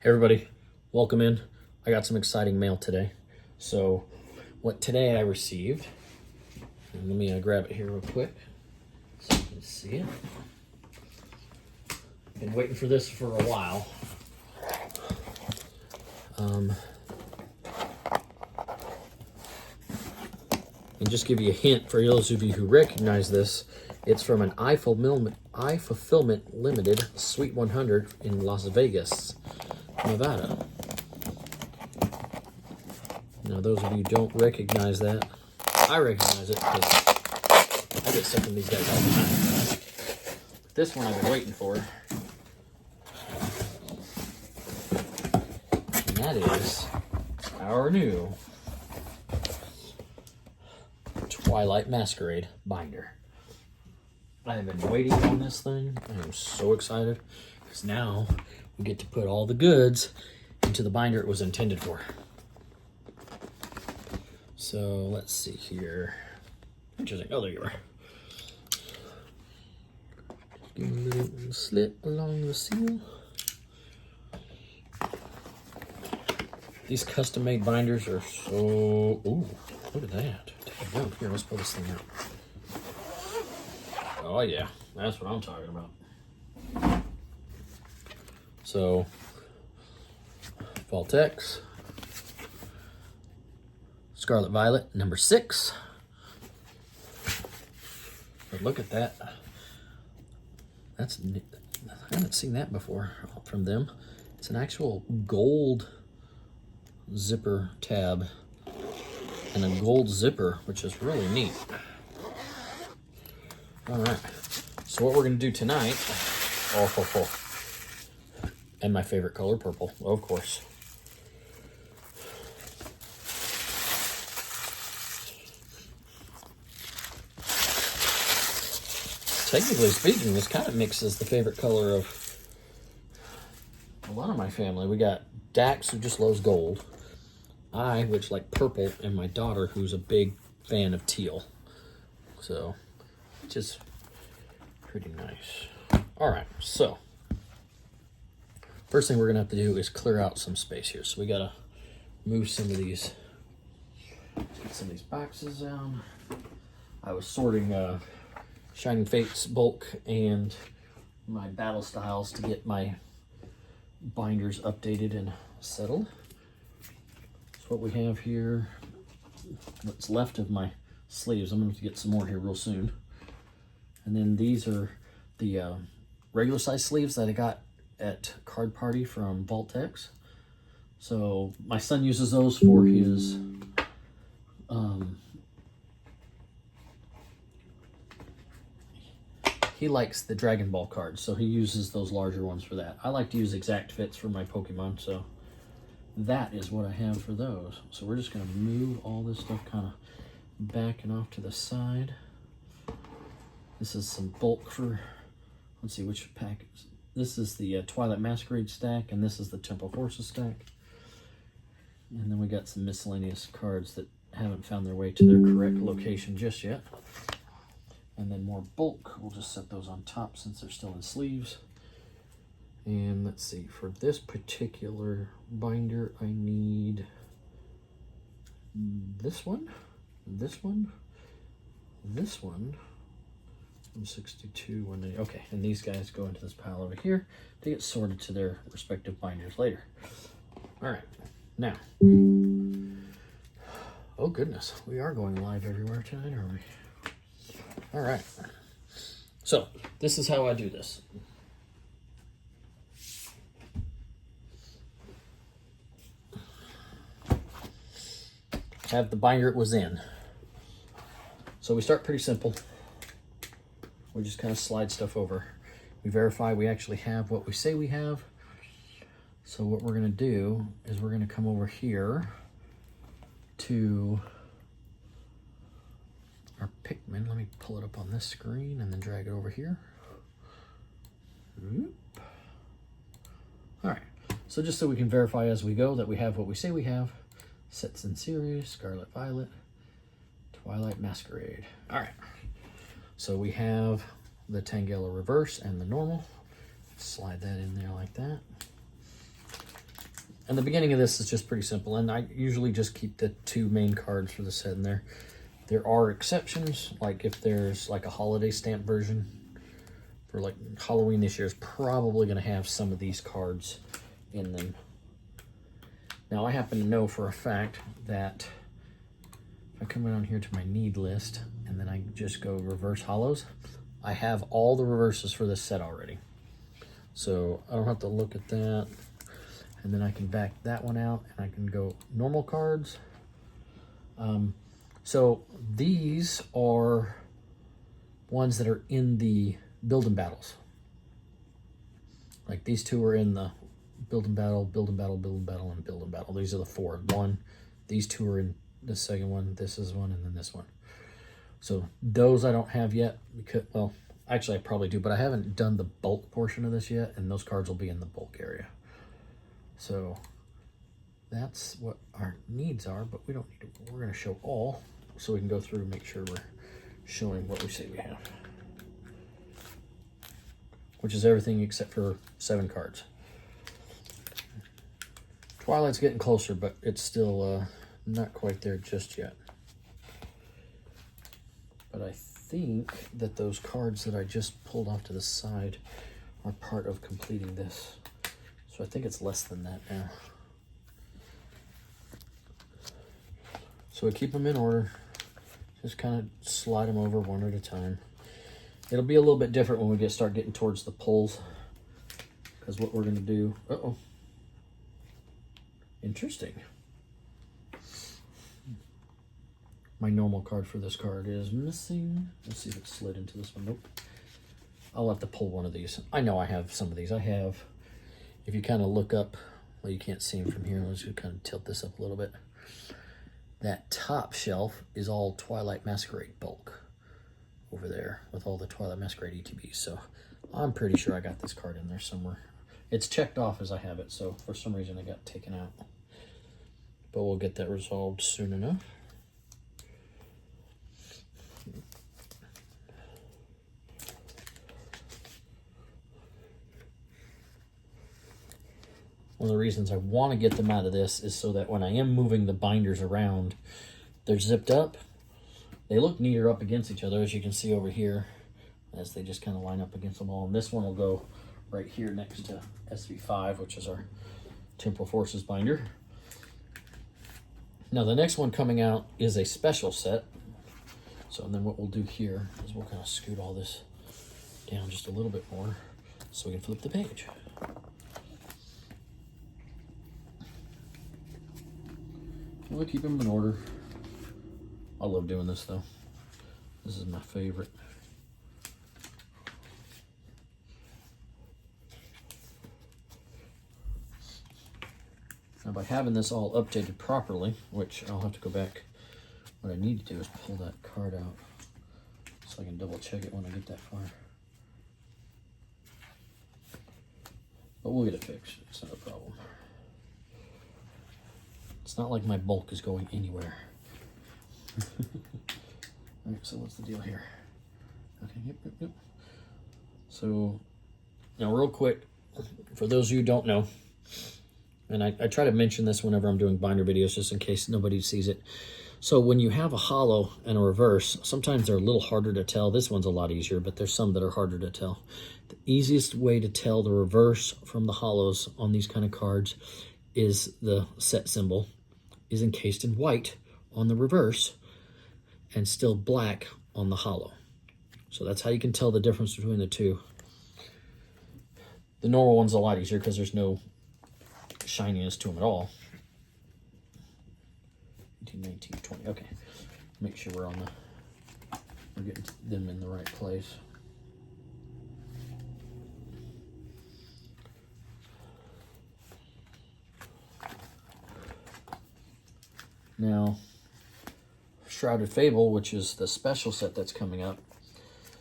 Hey everybody, welcome in. I got some exciting mail today. So what today I received, and let me grab it here real quick so you can see it. Been waiting for this for a while. And just give you a hint for those of you who recognize this, it's from an iFulfillment Limited Suite 100 in Las Vegas, Nevada. Now, those of you who don't recognize that, I recognize it because I get stuff from these guys all the time. But this one I've been waiting for, and that is our new Twilight Masquerade binder. I have been waiting on this thing. I am so excited because now we get to put all the goods into the binder it was intended for. So let's see here. Interesting. Oh, there you are. Give a little slit along the seal. These custom made binders are so... Ooh, look at that. Damn, here, let's pull this thing out. Oh yeah, that's what I'm talking about. So, vaultx, Scarlet Violet, number 6. But look at that. I haven't seen that before from them. It's an actual gold zipper tab and a gold zipper, which is really neat. All right, so what we're gonna do tonight, and my favorite color, purple, of course. Technically speaking, this kind of mixes the favorite color of a lot of my family. We got Dax, who just loves gold. I, which like purple, and my daughter, who's a big fan of teal. So, which is pretty nice. All right, so first thing we're gonna have to do is clear out some space here. So we gotta move some of these, get some of these boxes down. I was sorting Shining Fates bulk and my battle styles to get my binders updated and settled. So what we have here, what's left of my sleeves. I'm going to get some more here real soon. And then these are the regular size sleeves that I got at Card Party from vaultx. So my son uses those for his he likes the Dragon Ball cards, so he uses those larger ones for that. I like to use exact fits for my Pokemon, so that is what I have for those. So we're just going to move all this stuff kind of backing off to the side. This is some bulk for, let's see which pack. This is the Twilight Masquerade stack, and this is the Temple Forces stack. And then we got some miscellaneous cards that haven't found their way to their correct location just yet. And then more bulk. We'll just set those on top since they're still in sleeves. And let's see, for this particular binder, I need this one, this one, this one. 162, 190. Okay, and these guys go into this pile over here to get sorted to their respective binders later. All right, now, oh goodness, we are going live everywhere tonight, aren't we? All right, so this is how I do this. Have the binder it was in. So we start pretty simple. We just kind of slide stuff over. We verify we actually have what we say we have. So what we're gonna do is we're gonna come over here to our Pikmin. Let me pull it up on this screen and then drag it over here. All right, so just so we can verify as we go that we have what we say we have. Sets in series, Scarlet Violet, Twilight Masquerade. All right, so we have the Tangela reverse and the normal. Slide that in there like that. And the beginning of this is just pretty simple, and I usually just keep the 2 main cards for the set in there. There are exceptions, like if there's like a holiday stamp version for like Halloween this year is probably going to have some of these cards in them. Now I happen to know for a fact that if I come down here to my need list and then I just go reverse hollows, I have all the reverses for this set already. So I don't have to look at that. And then I can back that one out and I can go normal cards. So these are ones that are in the build and battles. Like these 2 are in the build and battle, build and battle, build and battle, and build and battle. These are the 4. These 2 are in the second one, this is one, and then this one. So those I don't have yet because, well, actually I probably do, but I haven't done the bulk portion of this yet, and those cards will be in the bulk area. So that's what our needs are, but we don't need to, we're going to show all so we can go through and make sure we're showing what we say we have, which is everything except for 7 cards. Twilight's getting closer, but it's still not quite there just yet. But I think that those cards that I just pulled off to the side are part of completing this. So I think it's less than that now. So we keep them in order. Just kind of slide them over one at a time. It'll be a little bit different when we start getting towards the pulls. Because what we're going to do... Uh-oh. Interesting. My normal card for this card is missing. Let's see if it slid into this one. Nope. I'll have to pull one of these. I know I have some of these. I have... If you kind of look up, well, you can't see them from here. Let's just kind of tilt this up a little bit. That top shelf is all Twilight Masquerade bulk over there with all the Twilight Masquerade ETBs. So I'm pretty sure I got this card in there somewhere. It's checked off as I have it, so for some reason it got taken out. But we'll get that resolved soon enough. One of the reasons I want to get them out of this is so that when I am moving the binders around, they're zipped up. They look neater up against each other, as you can see over here, as they just kind of line up against them all. And this one will go right here next to SV5, which is our Temporal Forces binder. Now the next one coming out is a special set. So then what we'll do here is we'll kind of scoot all this down just a little bit more so we can flip the page. We'll keep them in order. I love doing this though. This is my favorite. Now by having this all updated properly, which I'll have to go back, what I need to do is pull that card out so I can double check it when I get that far. But we'll get it fixed, it's not a problem. It's not like my bulk is going anywhere. All right, so what's the deal here? Okay, yep. So, now real quick, for those of you who don't know, and I try to mention this whenever I'm doing binder videos just in case nobody sees it. So when you have a hollow and a reverse, sometimes they're a little harder to tell. This one's a lot easier, but there's some that are harder to tell. The easiest way to tell the reverse from the hollows on these kind of cards is the set symbol is encased in white on the reverse and still black on the hollow. So that's how you can tell the difference between the two. The normal one's a lot easier because there's no shininess to them at all. 18, 19, 20, okay. Make sure we're getting them in the right place. Now, Shrouded Fable, which is the special set that's coming up.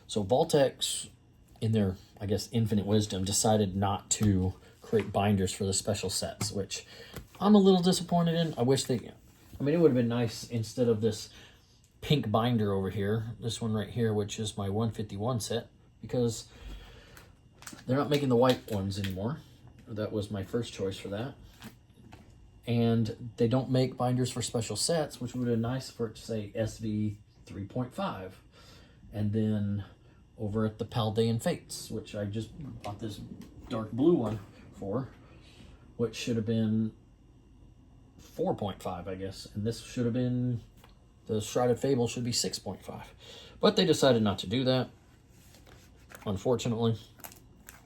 So vaultx, in their, I guess, infinite wisdom, decided not to create binders for the special sets, which I'm a little disappointed in. I wish they, I mean, it would have been nice instead of this pink binder over here, this one right here, which is my 151 set, because they're not making the white ones anymore. That was my first choice for that. And they don't make binders for special sets, which would have been nice for it to say SV 3.5. And then over at the Paldean Fates, which I just bought this dark blue one for, which should have been 4.5, I guess. And this should have been, the Shrouded Fable should be 6.5. But they decided not to do that, unfortunately.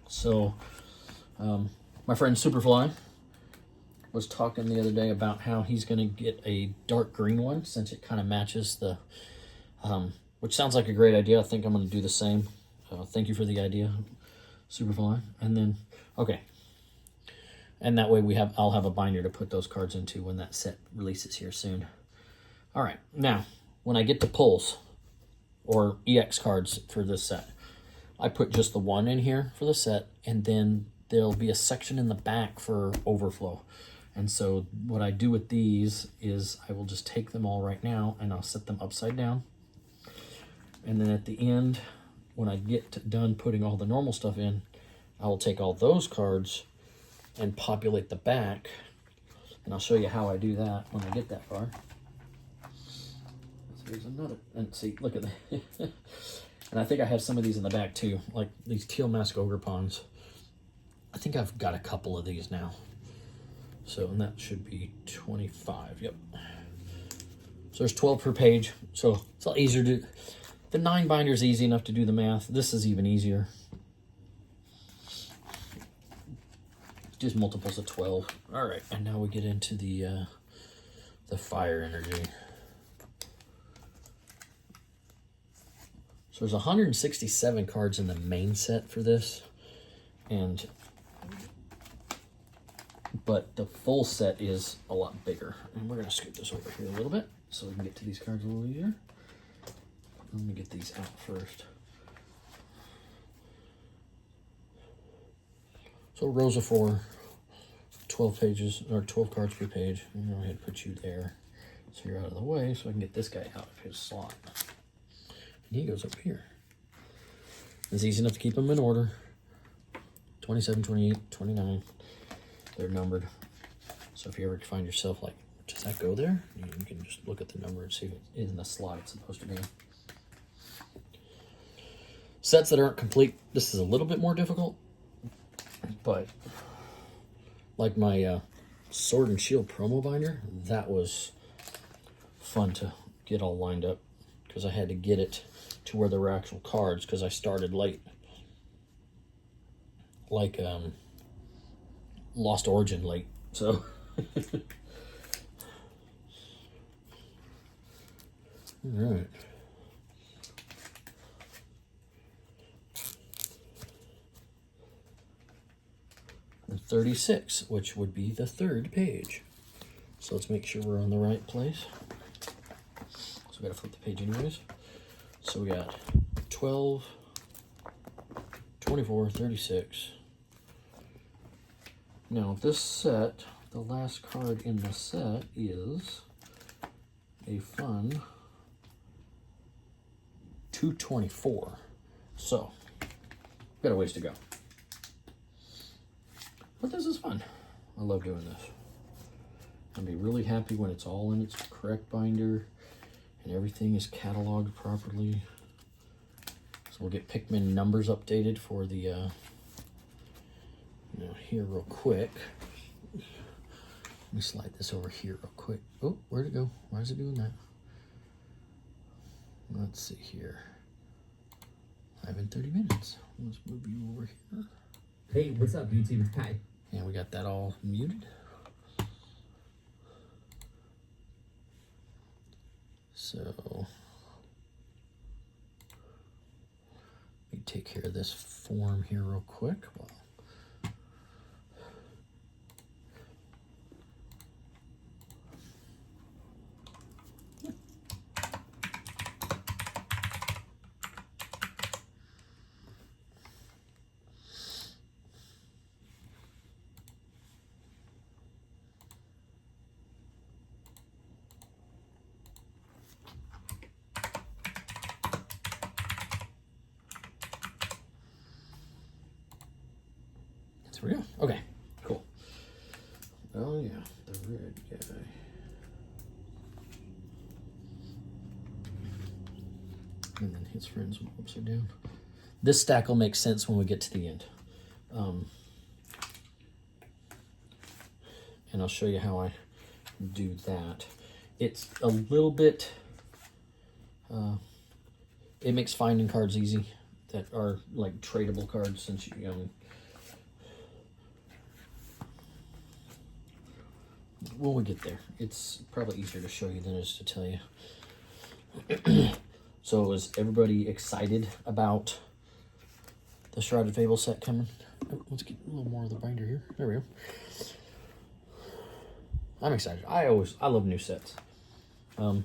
So, my friend Superfly was talking the other day about how he's going to get a dark green one, since it kind of matches the, which sounds like a great idea. I think I'm going to do the same. Thank you for the idea, Superfly. And then, okay. And that way I'll have a binder to put those cards into when that set releases here soon. All right, now, when I get the pulls, or EX cards for this set, I put just the one in here for the set, and then there'll be a section in the back for overflow. And so what I do with these is I will just take them all right now and I'll set them upside down. And then at the end, when I get done putting all the normal stuff in, I will take all those cards and populate the back. And I'll show you how I do that when I get that far. So here's another, and see, look at that. And I think I have some of these in the back too, like these Teal Mask Ogre Pawns. I think I've got a couple of these now. So, and that should be 25, yep. So there's 12 per page, so it's a lot easier to, the 9 binder is easy enough to do the math. This is even easier. Just multiples of 12. All right, and now we get into the fire energy. So there's 167 cards in the main set for this, but the full set is a lot bigger. And we're gonna scoot this over here a little bit so we can get to these cards a little easier. Let me get these out first. So rows of 4, 12 pages, or 12 cards per page. I'm gonna go ahead and put you there so you're out of the way so I can get this guy out of his slot. And he goes up here. It's easy enough to keep them in order. 27, 28, 29. They're numbered. So if you ever find yourself like, does that go there? You can just look at the number and see if it's in the slot it's supposed to be in. Sets that aren't complete, this is a little bit more difficult. But like my Sword and Shield promo binder, that was fun to get all lined up because I had to get it to where there were actual cards because I started late. Like Lost Origin late, so. All right. And 36, which would be the 3rd page. So let's make sure we're on the right place. So we gotta flip the page anyways. So we got 12, 24, 36. Now this set, the last card in the set is a fun 224. So, got a ways to go. But this is fun. I love doing this. I'll be really happy when it's all in its correct binder and everything is cataloged properly. So we'll get Pikmin numbers updated for the here real quick. Let me slide this over here real quick. Oh, where'd it go? Why is it doing that? Let's see here. 5 and 30 minutes. Let's move you over here. Hey, what's up, YouTube? Hi. And we got that all muted. So let me take care of this form here real quick. Well, there we go. Okay, cool. Oh yeah, the red guy. And then his friends will upside down. This stack will make sense when we get to the end. And I'll show you how I do that. It's a little bit, it makes finding cards easy that are like tradable cards, since you know, when we get there, it's probably easier to show you than it is to tell you. So is everybody excited about the Shrouded Fable set coming? Let's get a little more of the binder here. There we go. I'm excited. I love new sets. We'll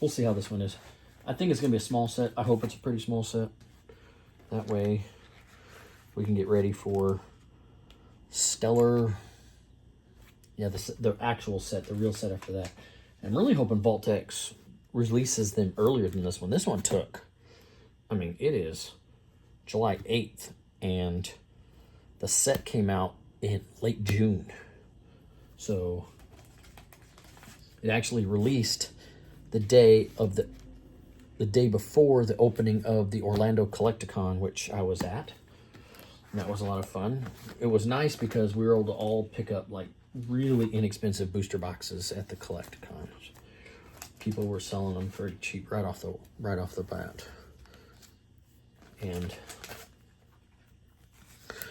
see how this one is. I think it's gonna be a small set. I hope it's a pretty small set. That way we can get ready for Stellar. Yeah, the actual set, the real set after that. I'm really hoping vaultx releases them earlier than this one. This one took, I mean, it is July 8th, and the set came out in late June. So it actually released the day before the opening of the Orlando Collecticon, which I was at. And that was a lot of fun. It was nice because we were able to all pick up like really inexpensive booster boxes at the Collecticon. People were selling them pretty cheap right off the bat.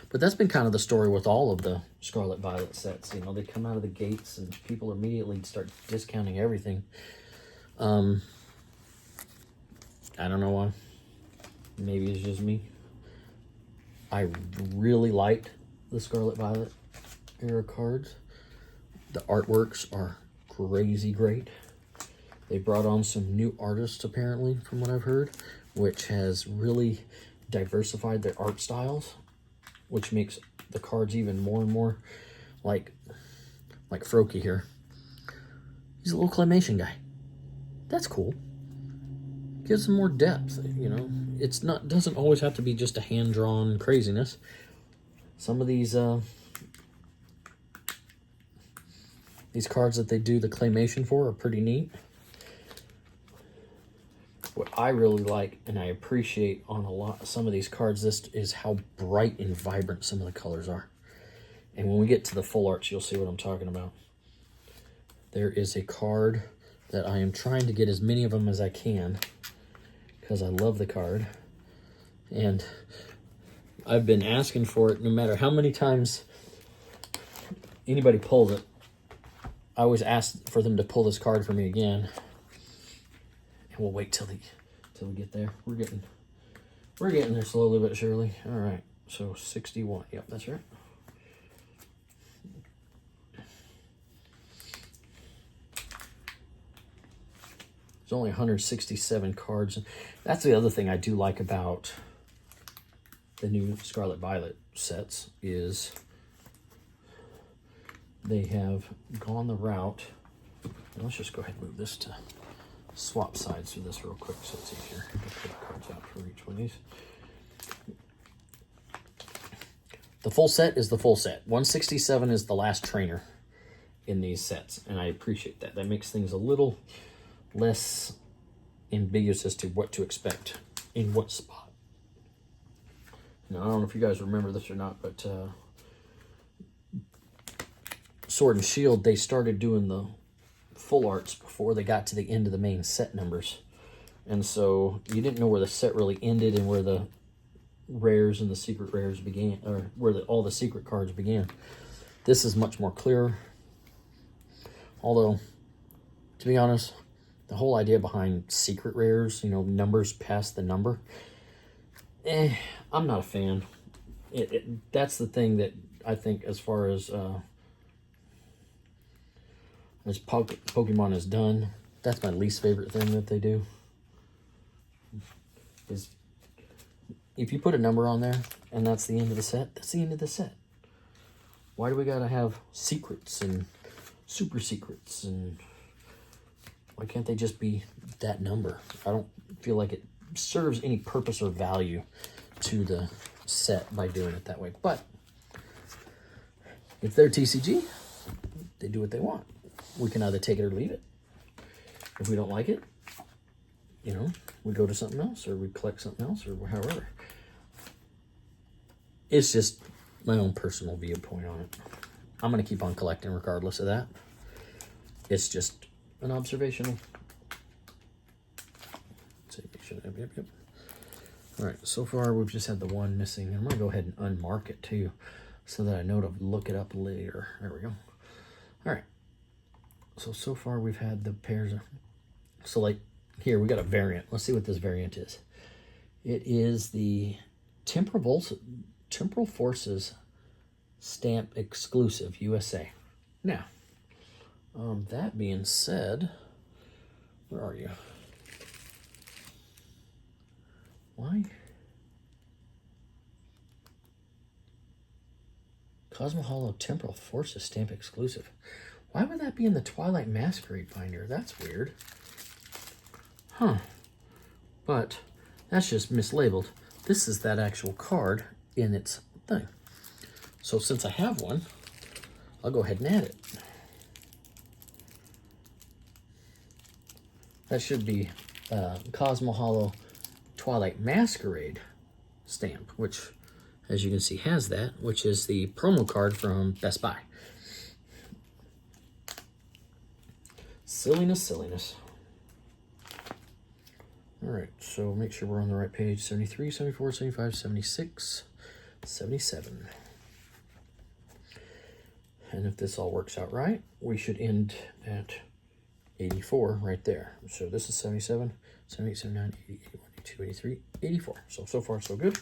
But that's been kind of the story with all of the Scarlet Violet sets. You know, they come out of the gates and people immediately start discounting everything. I don't know why. Maybe it's just me. I really liked the Scarlet Violet era cards. The artworks are crazy great. They brought on some new artists, apparently, from what I've heard, which has really diversified their art styles, which makes the cards even more and more like Froakie here. He's a little claymation guy. That's cool. Gives them more depth, you know. It's not, doesn't always have to be just a hand-drawn craziness. Some of these cards that they do the claymation for are pretty neat. What I really like and I appreciate on some of these cards, this is how bright and vibrant some of the colors are. And when we get to the full arts, you'll see what I'm talking about. There is a card that I am trying to get as many of them as I can because I love the card. And I've been asking for it no matter how many times anybody pulls it. I always ask for them to pull this card for me again. And we'll wait till we get there. We're getting there slowly but surely. All right, so 61. Yep, that's right. There's only 167 cards. That's the other thing I do like about the new Scarlet Violet sets is they have gone the route. Let's just go ahead and move this to swap sides for this real quick so it's easier to put the cards out for each one of these. The full set is the full set. 167 is the last trainer in these sets, and I appreciate that. That makes things a little less ambiguous as to what to expect in what spot. Now, I don't know if you guys remember this or not, but Sword and Shield, they started doing the full arts before they got to the end of the main set numbers. And so you didn't know where the set really ended and where the rares and the secret rares began, or where all the secret cards began. This is much more clear. Although, to be honest, the whole idea behind secret rares, you know, numbers past the number, I'm not a fan. That's the thing that I think as far as Pokemon is done, that's my least favorite thing that they do. Is if you put a number on there and that's the end of the set, that's the end of the set. Why do we gotta have secrets and super secrets, and why can't they just be that number? I don't feel like it serves any purpose or value to the set by doing it that way. But If they're TCG, they do what they want. We can either take it or leave it. If we don't like it, you know, we go to something else, or we collect something else, or however. It's just my own personal viewpoint on it. I'm going to keep on collecting regardless of that. It's just an observational. Let's see, make sure, yep. All right, so far we've just had the one missing. I'm going to go ahead and unmark it too, so that I know to look it up later. There we go. All right. So far we've had the pairs. So like here, we got a variant. Let's see what this variant is. It is the Temporal Forces Stamp Exclusive USA. Now, that being said, where are you? Why? Cosmo Hollow Temporal Forces Stamp Exclusive. Why would that be in the Twilight Masquerade binder? That's weird. Huh. But that's just mislabeled. This is that actual card in its thing. So since I have one, I'll go ahead and add it. That should be Cosmo Hollow Twilight Masquerade stamp, which, as you can see, has that, which is the promo card from Best Buy. Silliness. All right, so make sure we're on the right page. 73, 74, 75, 76, 77. And if this all works out right, we should end at 84 right there. So this is 77, 78, 79, 80, 81, 82, 83, 84. So far, so good.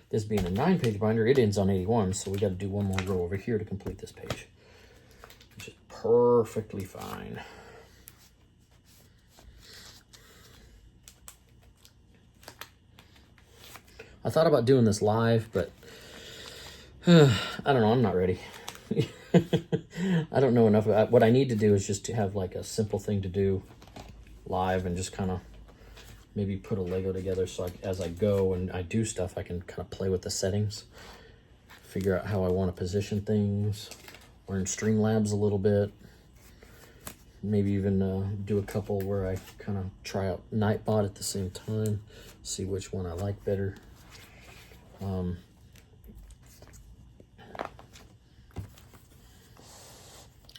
This being a 9-page binder, it ends on 81, so we got to do one more row over here to complete this page, which is perfectly fine. I thought about doing this live, but I don't know. I'm not ready. I don't know enough about what I need to do is just to have like a simple thing to do live and just kind of maybe put a Lego together so as I go and I do stuff, I can kind of play with the settings, figure out how I want to position things, learn Streamlabs a little bit, maybe even do a couple where I kind of try out Nightbot at the same time, see which one I like better.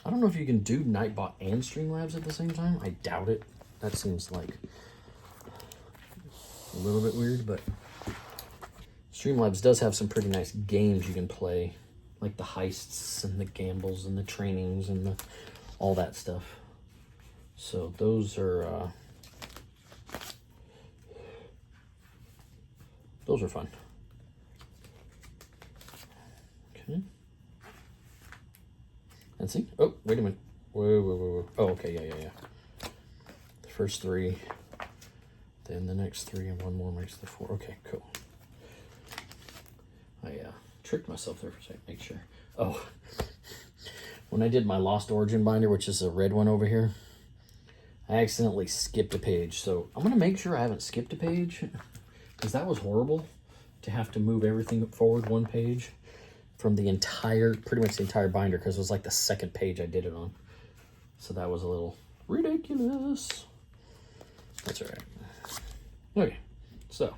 I don't know if you can do Nightbot and Streamlabs at the same time. I doubt it. That seems like a little bit weird, but Streamlabs does have some pretty nice games you can play, like the heists and the gambles and the trainings and all that stuff. So those are fun. Okay. And see. Oh, wait a minute. Whoa. Oh, okay. Yeah. The first 3. Then the next 3 and one more makes the 4. Okay, cool. I tricked myself there for a second, make sure. Oh, when I did my Lost Origin binder, which is a red one over here, I accidentally skipped a page. So I'm going to make sure I haven't skipped a page, because that was horrible to have to move everything forward 1 page from the entire, pretty much the entire binder, because it was like the 2nd page I did it on. So that was a little ridiculous. That's all right. Okay, so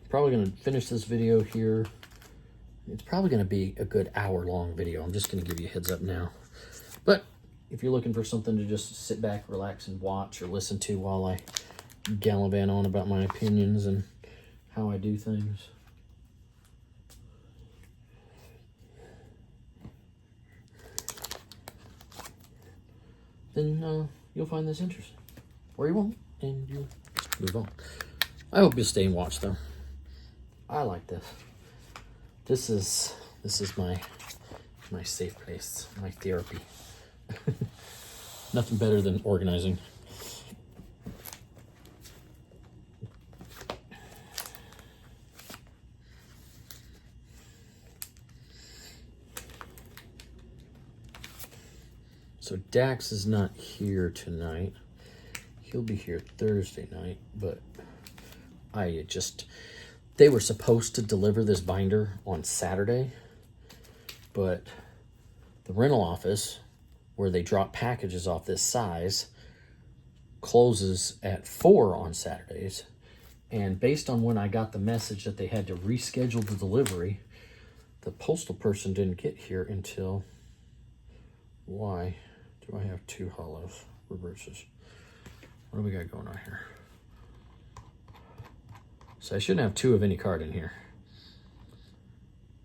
probably going to finish this video here. It's probably going to be a good hour-long video. I'm just going to give you a heads up now. But if you're looking for something to just sit back, relax, and watch or listen to while I gallivant on about my opinions and how I do things, then you'll find this interesting. Or you won't, and you'll move on. I hope you'll stay and watch, though. I like this. This is my safe place, my therapy. Nothing better than organizing. So Dax is not here tonight. He'll be here Thursday night, but They were supposed to deliver this binder on Saturday, but the rental office where they drop packages off this size closes at 4 on Saturdays. And based on when I got the message that they had to reschedule the delivery, the postal person didn't get here until, why do I have 2 hollows, reverses? What do we got going on here? So I shouldn't have 2 of any card in here.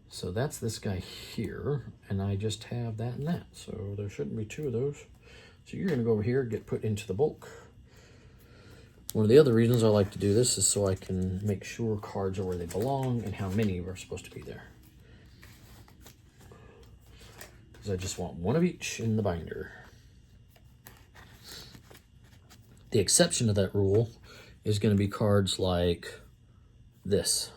So that's this guy here, and I just have that and that. So there shouldn't be 2 of those. So you're gonna go over here and get put into the bulk. One of the other reasons I like to do this is so I can make sure cards are where they belong and how many are supposed to be there. Because I just want 1 of each in the binder. The exception to that rule is going to be cards like this.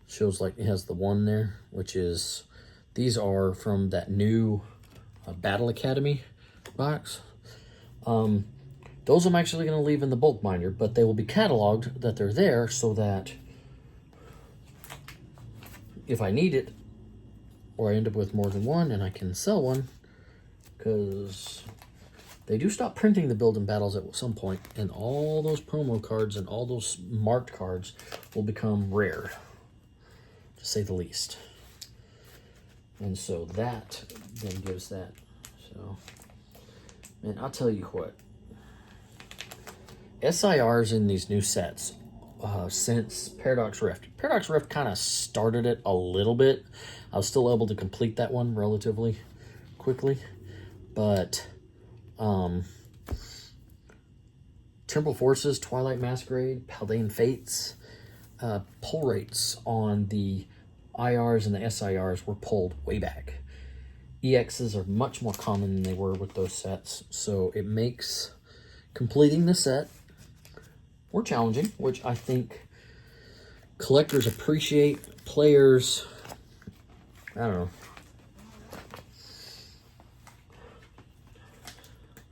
Shows like it has the 1 there, which is, these are from that new Battle Academy box. Those I'm actually going to leave in the bulk binder, but they will be cataloged that they're there so that if I need it, or I end up with more than 1 and I can sell one, because they do stop printing the build and battles at some point, and all those promo cards and all those marked cards will become rare, to say the least. And so that then gives that. So, man, I'll tell you what. SIRs in these new sets since Paradox Rift. Paradox Rift kind of started it a little bit. I was still able to complete that one relatively quickly. But Temporal Forces, Twilight Masquerade, Paldean Fates, pull rates on the IRs and the SIRs were pulled way back. EXs are much more common than they were with those sets. So it makes completing the set more challenging, which I think collectors appreciate. Players, I don't know.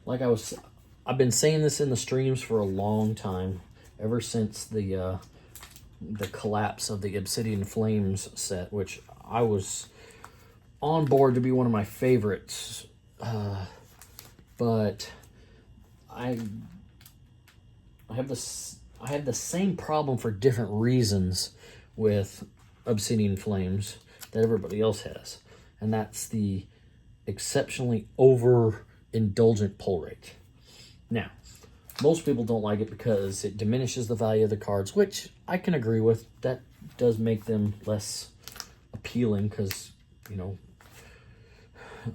Like I've been saying this in the streams for a long time, ever since the collapse of the Obsidian Flames set, which I was on board to be one of my favorites, but I had the same problem for different reasons with Obsidian Flames that everybody else has, and that's the exceptionally overindulgent pull rate. Now, most people don't like it because it diminishes the value of the cards, which I can agree with. That does make them less appealing because, you know,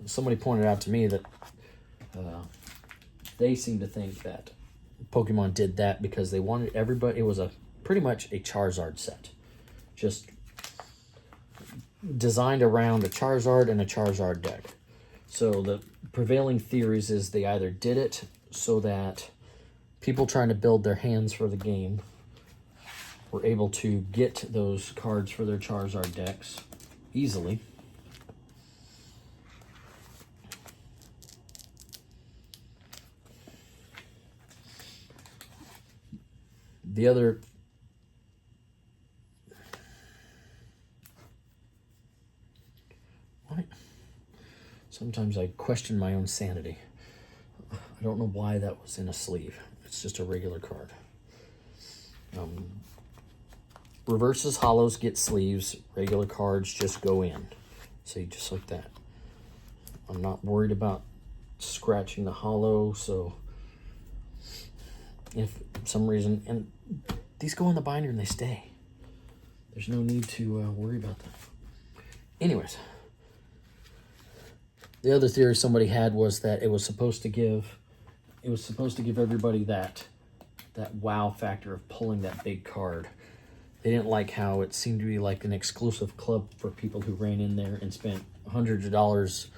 somebody pointed out to me that they seem to think that Pokemon did that because they wanted everybody. It was pretty much a Charizard set, just designed around a Charizard and a Charizard deck. So the prevailing theories is they either did it so that people trying to build their hands for the game were able to get those cards for their Charizard decks easily, the other what? Sometimes I question my own sanity. I don't know why that was in a sleeve. It's just a regular card. Reverses, hollows get sleeves. Regular cards just go in. See, just like that. I'm not worried about scratching the hollow, so if for some reason, and these go in the binder and they stay. There's no need to worry about that. Anyways, the other theory somebody had was that it was supposed to give everybody that wow factor of pulling that big card. They didn't like how it seemed to be like an exclusive club for people who ran in there and spent hundreds of dollars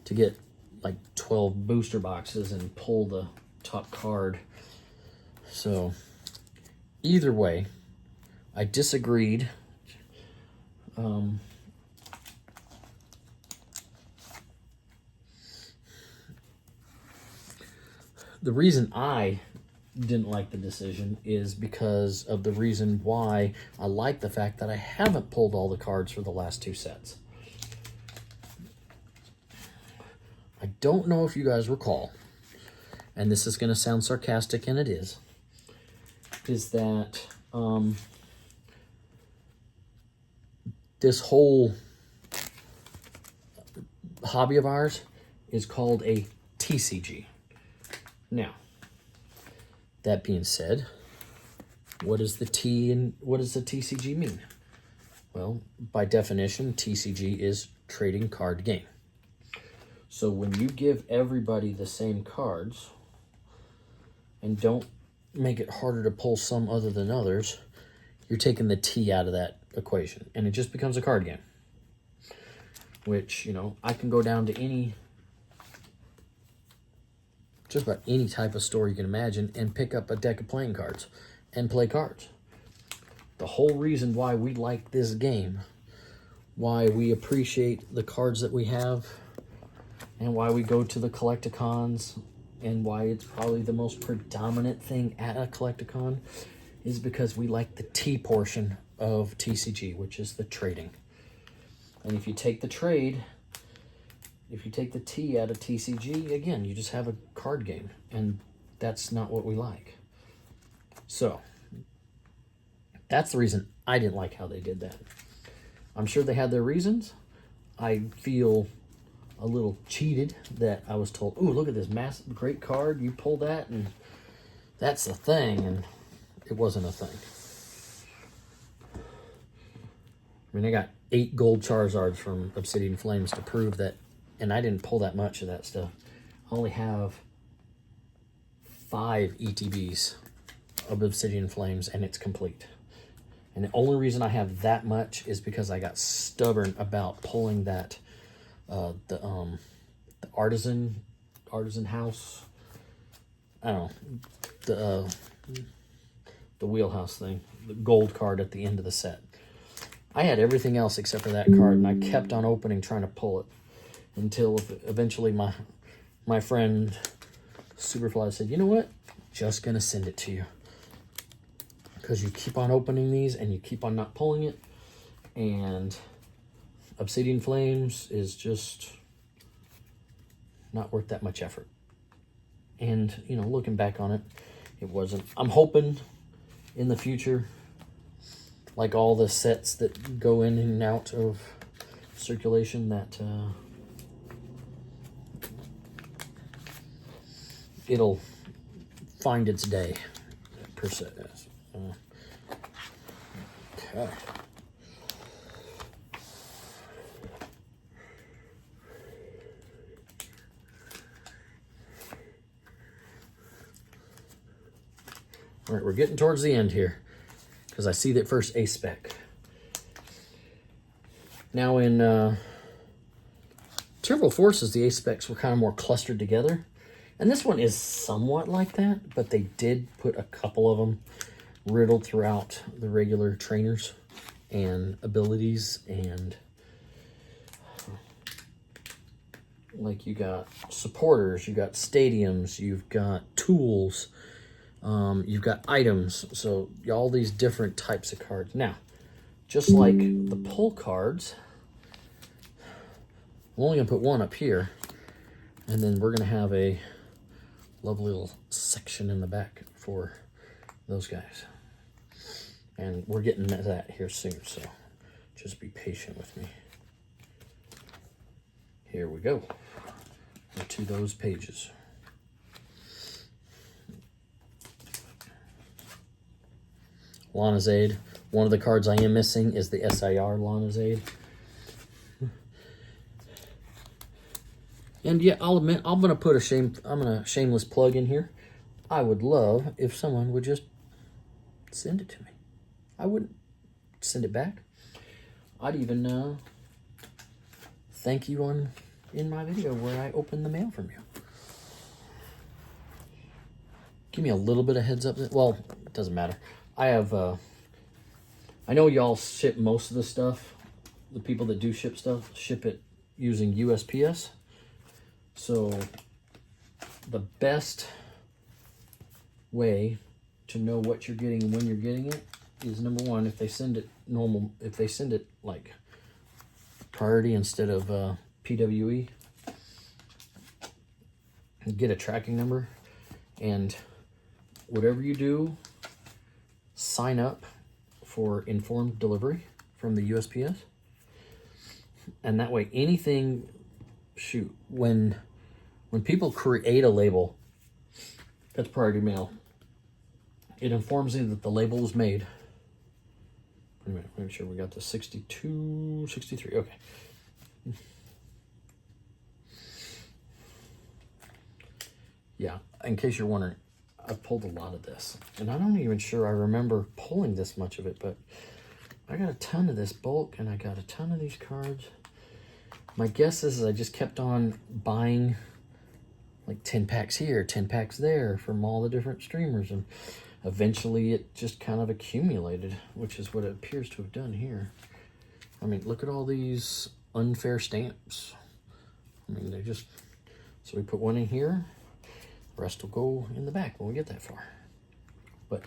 to get like 12 booster boxes and pull the top card. So either way, I disagreed. The reason I didn't like the decision is because of the reason why I like the fact that I haven't pulled all the cards for the last 2 sets. I don't know if you guys recall, and this is going to sound sarcastic, and it is that this whole hobby of ours is called a TCG. Now, that being said, what does the T and what does the TCG mean? Well, by definition, TCG is trading card game. So when you give everybody the same cards and don't make it harder to pull some other than others, you're taking the T out of that equation, and it just becomes a card game. Which, you know, I can go down to just about any type of store you can imagine and pick up a deck of playing cards and play cards. The whole reason why we like this game, why we appreciate the cards that we have, and why we go to the collecticons, and why it's probably the most predominant thing at a collecticon, is because we like the T portion of TCG, which is the trading. And if you take the trade, if you take the T out of TCG, again, you just have a card game, and that's not what we like. So, that's the reason I didn't like how they did that. I'm sure they had their reasons. I feel a little cheated that I was told, ooh, look at this great card, you pull that, and that's the thing, and it wasn't a thing. I mean, I got 8 gold Charizards from Obsidian Flames to prove that, and I didn't pull that much of that stuff. I only have 5 ETBs of Obsidian Flames, and it's complete. And the only reason I have that much is because I got stubborn about pulling that, the artisan house. I don't know, the wheelhouse thing, the gold card at the end of the set. I had everything else except for that card, and I kept on opening, trying to pull it, until eventually my friend Superfly said, you know what? Just gonna send it to you. Because you keep on opening these, and you keep on not pulling it, and Obsidian Flames is just not worth that much effort. And, you know, looking back on it, it wasn't. I'm hoping in the future, like all the sets that go in and out of circulation, that it'll find its day, per se. Okay. All right, we're getting towards the end here, because I see that first ace spec. Now in Terrible Forces, the ace specs were kind of more clustered together. And this one is somewhat like that, but they did put a couple of them riddled throughout the regular trainers and abilities. And like, you got supporters, you got stadiums, you've got tools, you've got items. So all these different types of cards. Now, just like the pull cards, I'm only going to put one up here, and then we're going to have a lovely little section in the back for those guys. And we're getting to that here soon, so just be patient with me. Here we go, to those pages. Lana's Aid. One of the cards I am missing is the SIR Lana's Aid. And yeah, I'll admit, I'm gonna put a shameless plug in here. I would love if someone would just send it to me. I wouldn't send it back. I'd even thank you in my video where I open the mail from you. Give me a little bit of heads up. Well, it doesn't matter. I have, I know y'all ship most of the stuff. The people that do ship stuff, ship it using USPS. So the best way to know what you're getting and when you're getting it is, number one, if they send it normal, if they send it like priority instead of PWE, get a tracking number, and whatever you do, sign up for informed delivery from the USPS. And that way, anything, shoot, when people create a label, that's priority mail. It informs me that the label was made. Wait a minute, make sure we got the 62, 63, okay. Yeah, in case you're wondering, I pulled a lot of this. And I'm not even sure I remember pulling this much of it, but I got a ton of this bulk and I got a ton of these cards. My guess is I just kept on buying like 10 packs here, 10 packs there from all the different streamers, and eventually it just kind of accumulated, which is what it appears to have done here. I mean, look at all these unfair stamps. I mean, they just, so we put one in here, the rest will go in the back when we get that far. But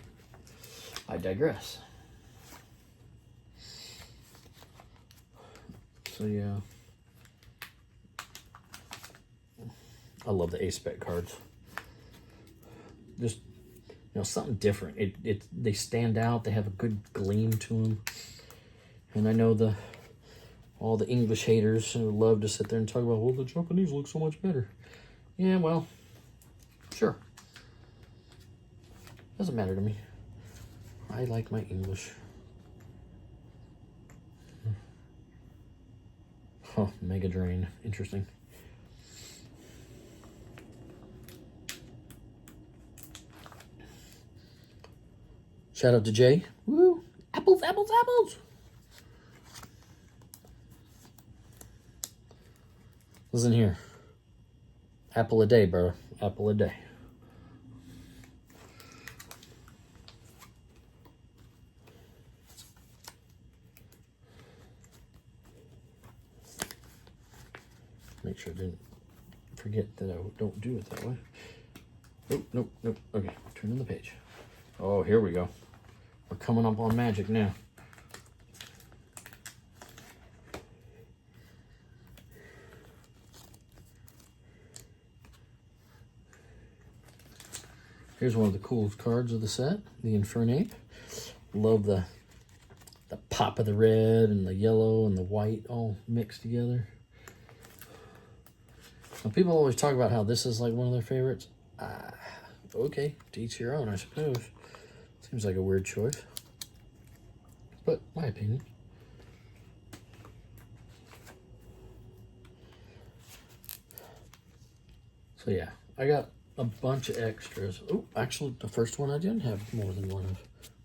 I digress. So yeah, I love the A-Spec cards. Just, you know, something different. They stand out. They have a good gleam to them. And I know all the English haters who love to sit there and talk about, well, the Japanese look so much better. Yeah, well, sure. Doesn't matter to me. I like my English. Oh, Mega Drain. Interesting. Shout out to Jay. Woo! Apples, apples, apples! Listen here. Apple a day, bro. Apple a day. Make sure I didn't forget that I don't do it that way. Nope, nope, nope. Okay, turning the page. Oh, here we go. We're coming up on magic now. Here's one of the coolest cards of the set, the Infernape. Love the pop of the red and the yellow and the white all mixed together. Now, people always talk about how this is like one of their favorites. Okay, to each your own, I suppose. Seems like a weird choice, but my opinion. So yeah, I got a bunch of extras. Oh, actually, the first one I didn't have more than one of.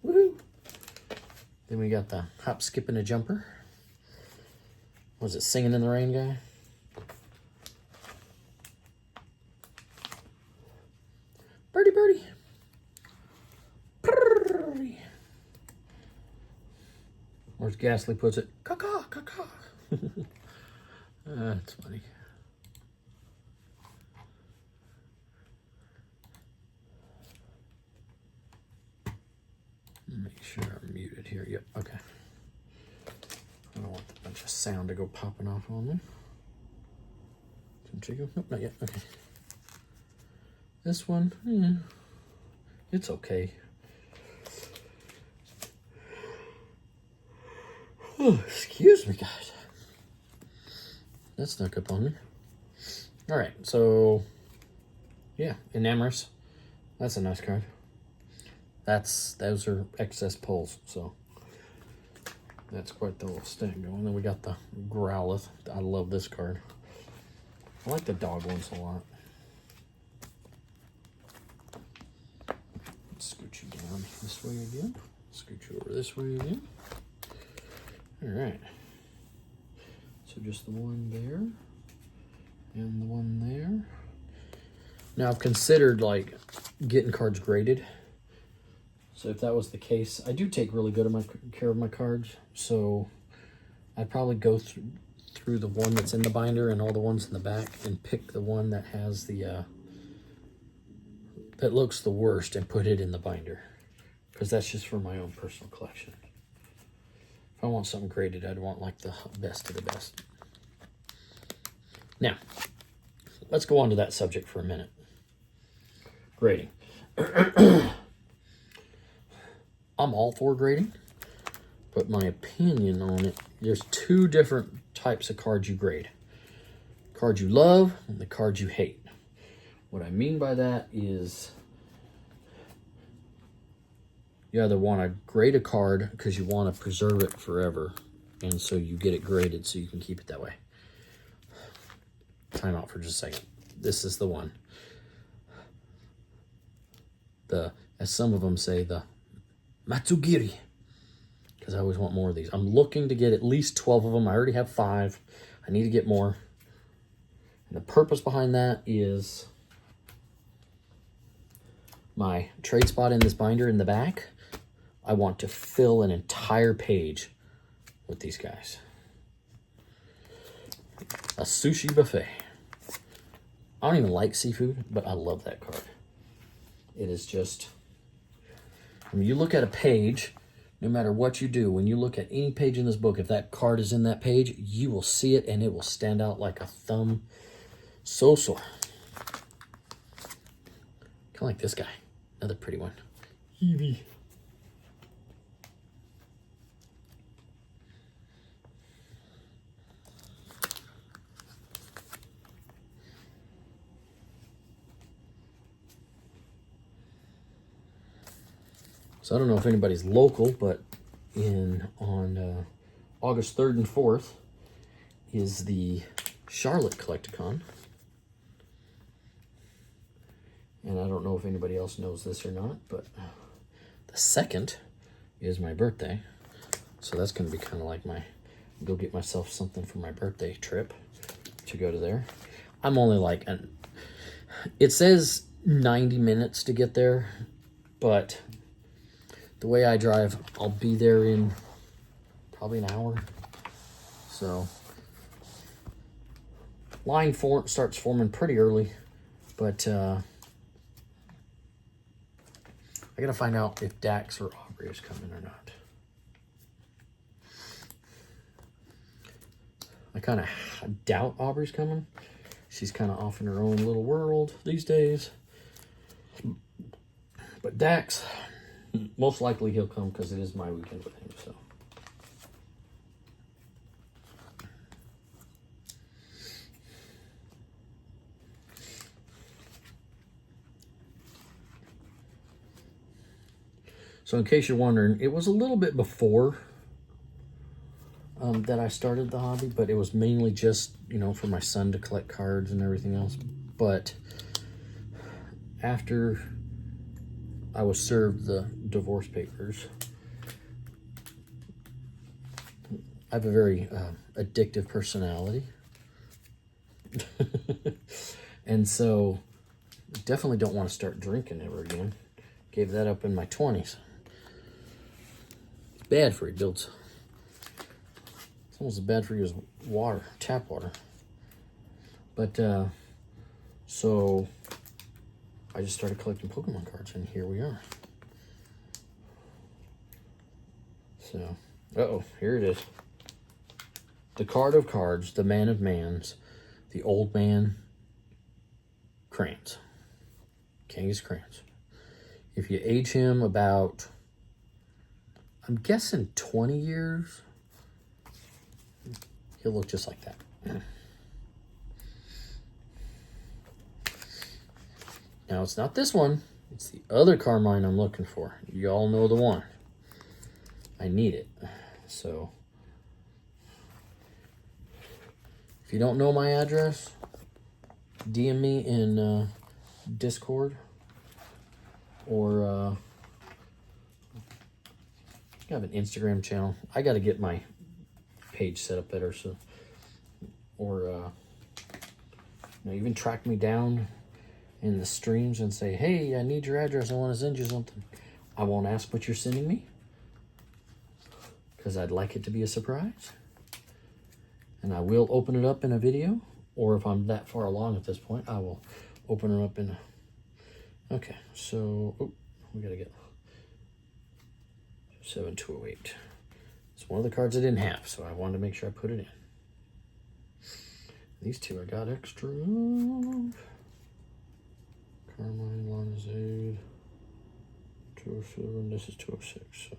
Woohoo! Then we got the hop, skip, and a jumper. Was it Singing in the Rain guy? Birdie, birdie. Birdie. Or as Ghastly puts it, caw-caw, caw-caw. That's funny. Make sure I'm muted here. Yep, okay. I don't want a bunch of sound to go popping off on me. Nope, not yet. Okay. This one, it's okay. Oh, excuse me, guys. That snuck up on me. All right, so yeah, Enamorous. That's a nice card. Those are excess pulls, so that's quite the little stick going. Then we got the Growlithe. I love this card. I like the dog ones a lot. Let's scoot you down this way again. Scoot you over this way again. All right. So just the one there and the one there. Now I've considered like getting cards graded. So if that was the case, I do take really good care of my cards. So I'd probably go through the one that's in the binder and all the ones in the back and pick the one that has the that looks the worst and put it in the binder, because that's just for my own personal collection. If I want something graded, I'd want like the best of the best. Now, let's go on to that subject for a minute. Grading. I'm all for grading, but my opinion on it, there's two different types of cards you grade. Cards you love and the cards you hate. What I mean by that is you either want to grade a card because you want to preserve it forever, and so you get it graded so you can keep it that way. Time out for just a second. This is the one. As some of them say, the Matsugiri, because I always want more of these. I'm looking to get at least 12 of them. I already have 5. I need to get more. And the purpose behind that is my trade spot in this binder in the back. I want to fill an entire page with these guys. A sushi buffet. I don't even like seafood, but I love that card. It is just, when you look at a page, no matter what you do, when you look at any page in this book, if that card is in that page, you will see it and it will stand out like a thumb. So sore. Kind of like this guy. Another pretty one. Eevee. So I don't know if anybody's local, but on August 3rd and 4th is the Charlotte Collecticon. And I don't know if anybody else knows this or not, but the 2nd is my birthday. So that's going to be kind of like my, go get myself something for my birthday trip to go to there. I'm only like, it says 90 minutes to get there, but the way I drive, I'll be there in probably an hour. So line starts forming pretty early, but I gotta find out if Dax or Aubrey is coming or not. I kind of doubt Aubrey's coming. She's kind of off in her own little world these days. But Dax, most likely he'll come because it is my weekend with him. So in case you're wondering, it was a little bit before that I started the hobby, but it was mainly just, you know, for my son to collect cards and everything else. But after I was served the divorce papers, I have a very addictive personality. And so definitely don't want to start drinking ever again. Gave that up in my 20s. It's bad for you, builds. It's almost as bad for you as water, tap water. But so I just started collecting Pokemon cards, and here we are. So, here it is. The card of cards, the man of mans, the old man, Crayons. Genghis Crayons. If you age him about, I'm guessing 20 years, he'll look just like that. Now, it's not this one. It's the other Carmine I'm looking for. You all know the one. I need it. So, if you don't know my address, DM me in Discord. Or I have an Instagram channel. I got to get my page set up better. So, or even track me down in the streams and say, hey, I need your address. I want to send you something. I won't ask what you're sending me because I'd like it to be a surprise. And I will open it up in a video. Or if I'm that far along at this point, I will open it up in Okay, so we gotta get 7208. It's one of the cards I didn't have, so I wanted to make sure I put it in. These two I got extra of. Carmine, Lanzade, 207. This is 206. So.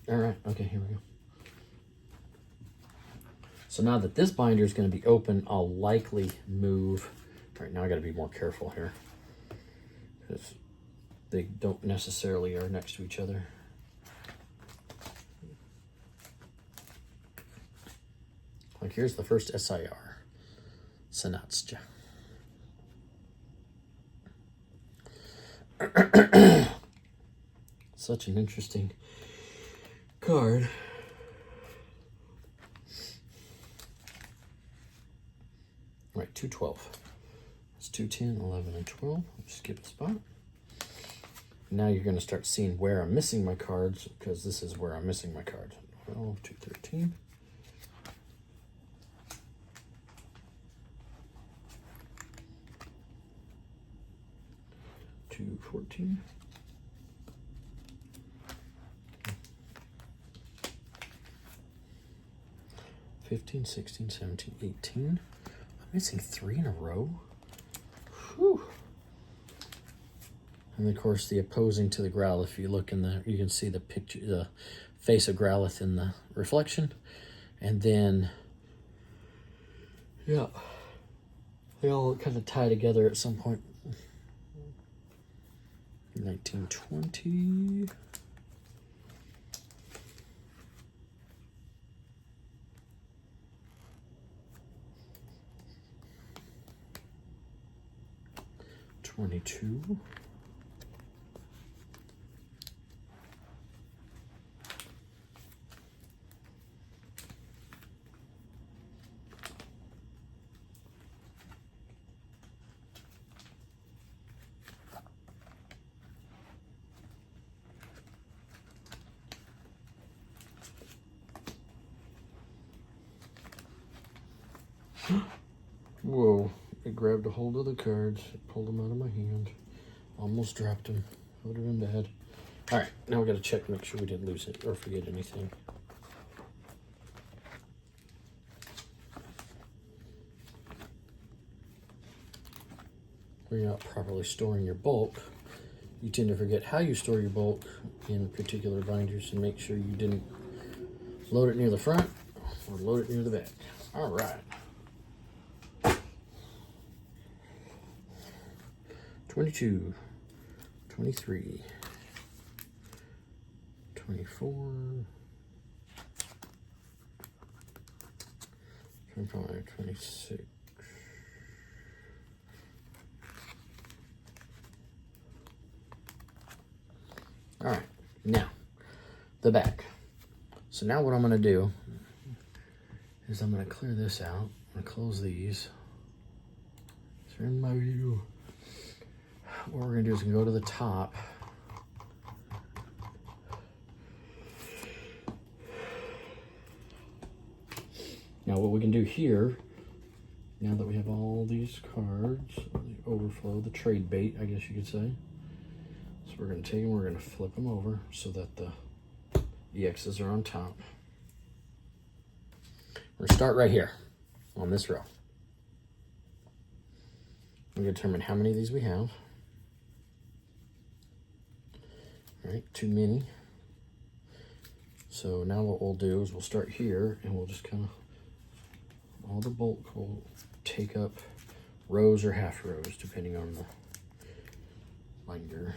All right, okay, here we go. So now that this binder is going to be open, I'll likely move. All right, now I got to be more careful here because they don't necessarily are next to each other. Like here's the first SIR, Sanatsja. Such an interesting card. All right, 212. It's 210, 11, and 12. Skip a spot. Now you're going to start seeing where I'm missing my cards because this is where I'm missing my cards. 12, 213. Two 14. 15, 16, 17, 18. I'm missing 3 in a row. Whew. And of course, the opposing to the Growlithe. If you look in the, you can see the picture, the face of Growlithe in the reflection, and then yeah, they all kind of tie together at some point. 1920. $22. Whoa, it grabbed a hold of the cards, it pulled them out of my hand, almost dropped them. Would have been bad. All right, now we got to check, make sure we didn't lose it or forget anything. When you're not properly storing your bulk, you tend to forget how you store your bulk in particular binders, and make sure you didn't load it near the front or load it near the back. All right. 22, 23, 24, 25, 26. All right, now the back. So now what I'm going to do is I'm going to clear this out. I'm going to close these. They're in my view. What we're going to do is go to the top. Now what we can do here, now that we have all these cards, the overflow, the trade bait, I guess you could say. So we're going to take them, we're going to flip them over so that the EXs are on top. We're going to start right here on this row. We're going to determine how many of these we have. All right, too many. So now what we'll do is we'll start here and we'll just kind of, all the bulk will take up rows or half rows depending on the binder.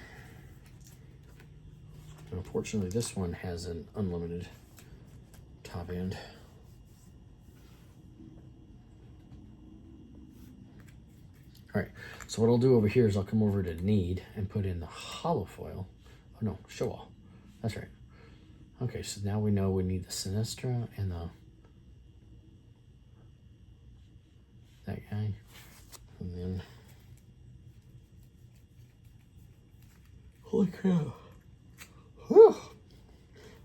And unfortunately this one has an unlimited top end. All right, so what I'll do over here is I'll come over to need and put in the hollow foil. Oh no, show all. That's right. Okay, so now we know we need the Sinistra and the that guy, and then holy crap! Whew.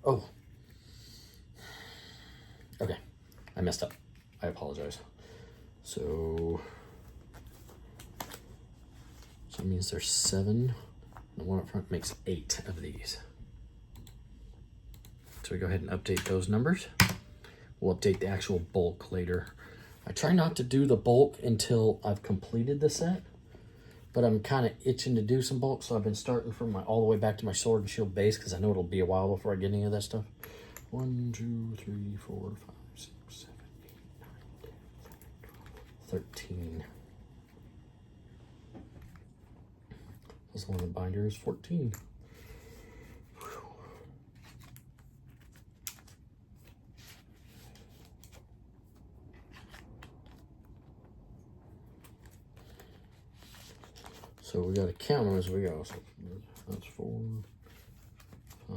Oh. Okay. I messed up. I apologize. So that means there's 7. The one up front makes 8 of these. So we go ahead and update those numbers. We'll update the actual bulk later. I try not to do the bulk until I've completed the set, but I'm kind of itching to do some bulk, so I've been starting from all the way back to my sword and shield base because I know it'll be a while before I get any of that stuff. 1, 2, 3, 4, 5, 6, 7, 8, 9, 10, 11, 12, 13. This one, the binder is 14. So we got to count them as we go. So that's 4, 5,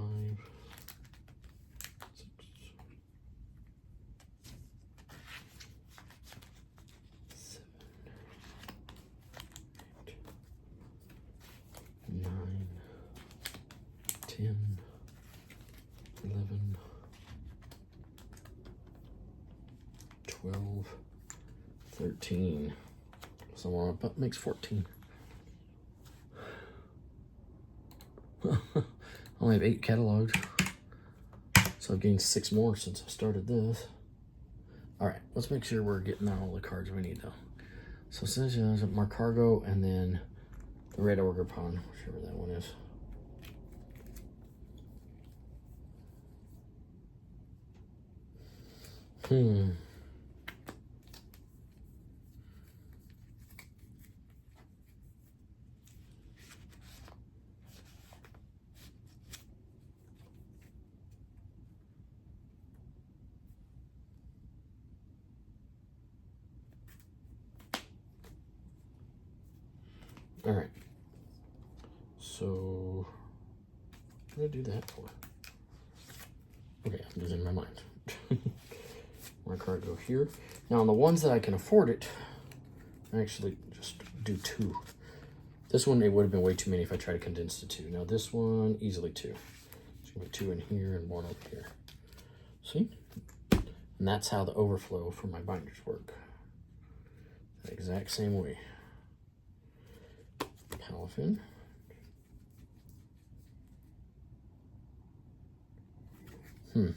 6, 7, 8, 9, 10, 11, 12, 13. So that makes 14. I only have 8 catalogs, so I've gained 6 more since I started this. All right, let's make sure we're getting out all the cards we need though. So since you have Marcargo and then the Red Ogre Pawn, whichever that one is. All right, so what did I do that for? Okay, I'm losing my mind. My card go here. Now on the ones that I can afford it, I actually just do 2. This one, it would have been way too many if I tried to condense to 2. Now this one, easily 2. There's gonna be 2 in here and 1 over here. See? And that's how the overflow for my binders work. The exact same way. Palafin. Mm-hmm.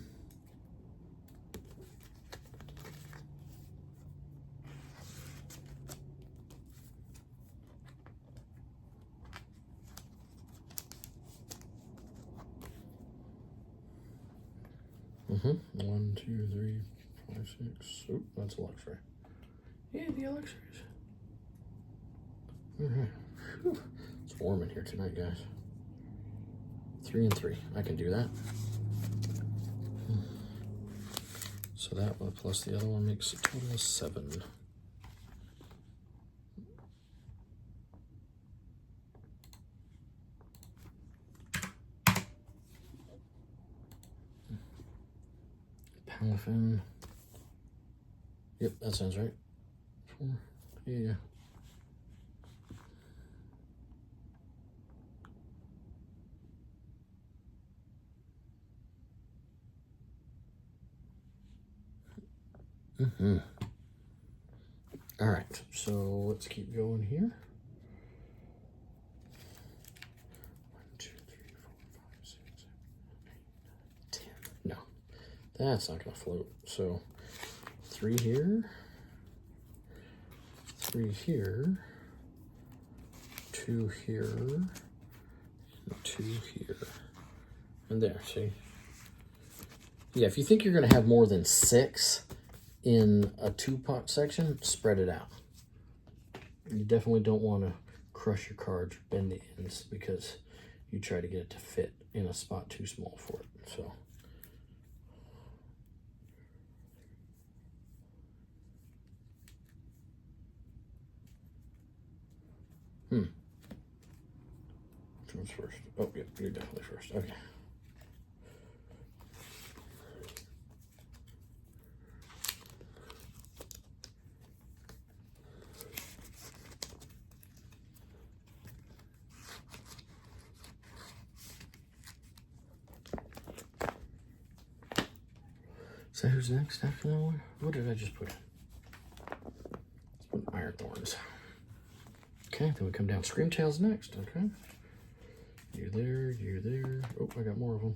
1, 2, 3, 5, 6. Oh, that's a luxury. Yeah, the luxuries. All right. Whew. It's warm in here tonight, guys. 3 and 3. I can do that. So that one plus the other one makes a total of 7. Palafin. Yep, that sounds right. 4. Yeah. All right, so let's keep going here. 1, 2, 3, 4, 5, 6, 7, 8, 9, 10. No, that's not gonna float. So 3 here, 3 here, 2 here, and 2 here, and there. See? Yeah, if you think you're gonna have more than 6 in a 2-pot section, spread it out. You definitely don't want to crush your cards or bend the ends because you try to get it to fit in a spot too small for it. So which one's first? Oh, yeah, you're definitely first. Okay. So who's next after that one? What did I just put in? Let's put Iron Thorns. Okay, then we come down. Screamtail's next, okay. You there, you there. Oh, I got more of them.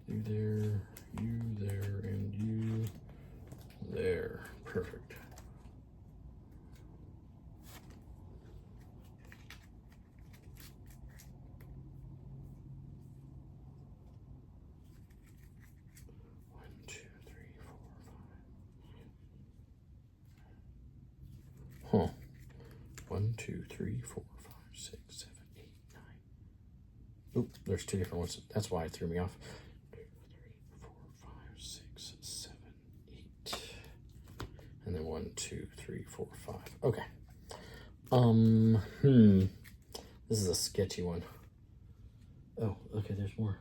You there, and you there. Perfect. One, two, three, four, five. Huh. 1, 2, 3, 4, 5, 6, 7, 8, 9. Oop, there's two different ones. That's why it threw me off. 2, 3, 4, 5, 6, 7, 8. And then 1, 2, 3, 4, 5. Okay. This is a sketchy one. Oh, okay, there's more.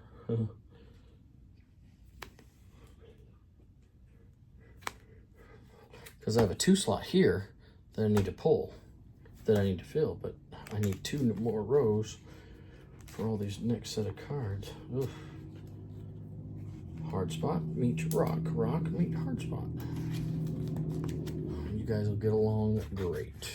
Because I have a 2 slot here that I need to pull, that I need to fill, but I need 2 more rows for all these next set of cards. Oof. Hard spot meets rock. Rock meet hard spot. You guys will get along great.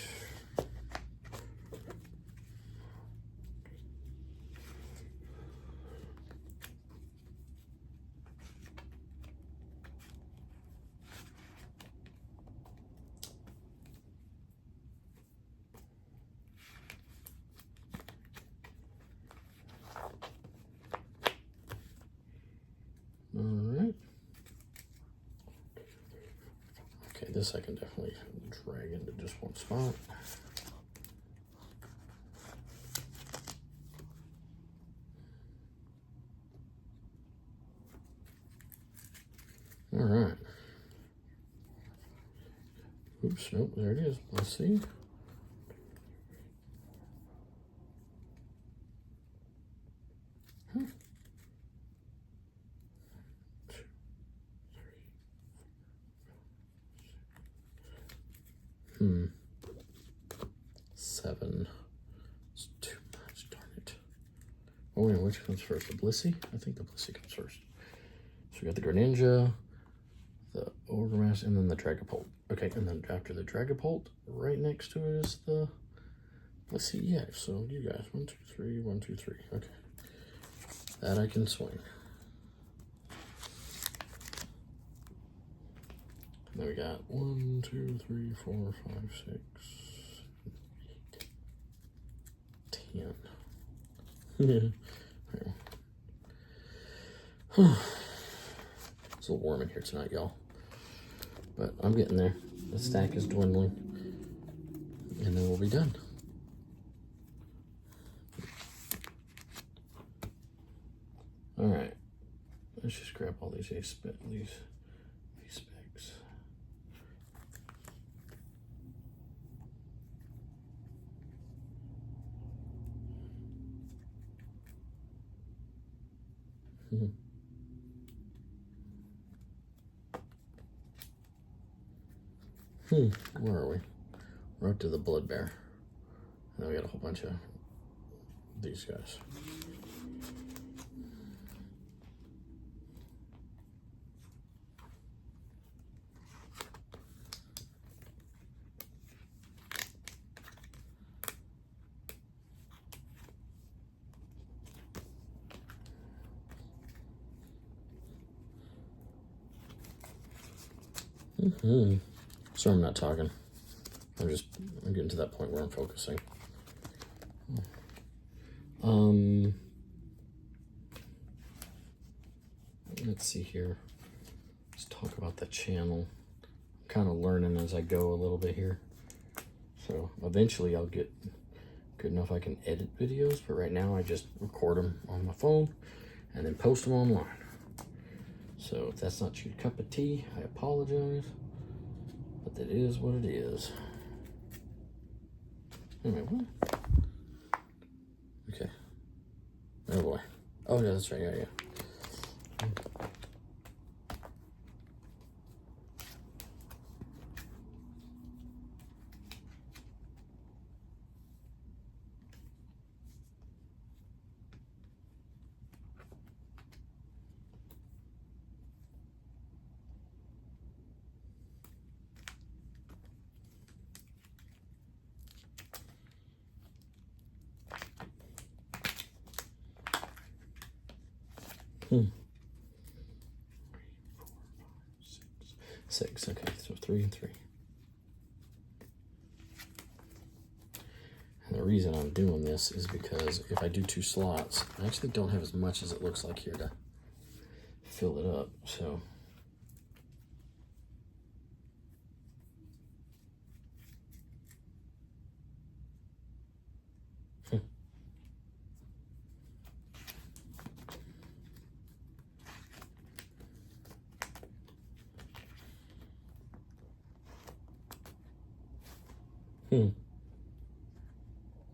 Alright. Okay, this I can definitely drag into just one spot. Alright. Oops, nope, there it is. Let's see. Huh. 7. It's too much, darn it. Oh, wait, which comes first? The Blissey? I think the Blissey comes first. So we got the Greninja, the Ogremask, and then the Dragapult. Okay, and then after the Dragapult, right next to it is the Blissey EX. So you guys, 1, 2, 3, 1, 2, 3. Okay. That I can swing. Then we got 1, 2, 3, 4, 5, 6, 8, 10. It's a little warm in here tonight, y'all. But I'm getting there. The stack is dwindling. And then we'll be done. Alright. Let's just grab all these specs. Where are we? We're up to the Blood Bear. Now we got a whole bunch of these guys. Sorry I'm not talking. I'm getting to that point where I'm focusing. Let's see here. Let's talk about the channel. I'm kind of learning as I go a little bit here. So eventually I'll get good enough I can edit videos, but right now I just record them on my phone and then post them online. So if that's not your cup of tea, I apologize, but that is what it is. Anyway, what? Okay. Oh boy. Oh yeah, that's right, yeah. Six. Okay, so 3 and 3. And the reason I'm doing this is because if I do 2 slots, I actually don't have as much as it looks like here to fill it up. So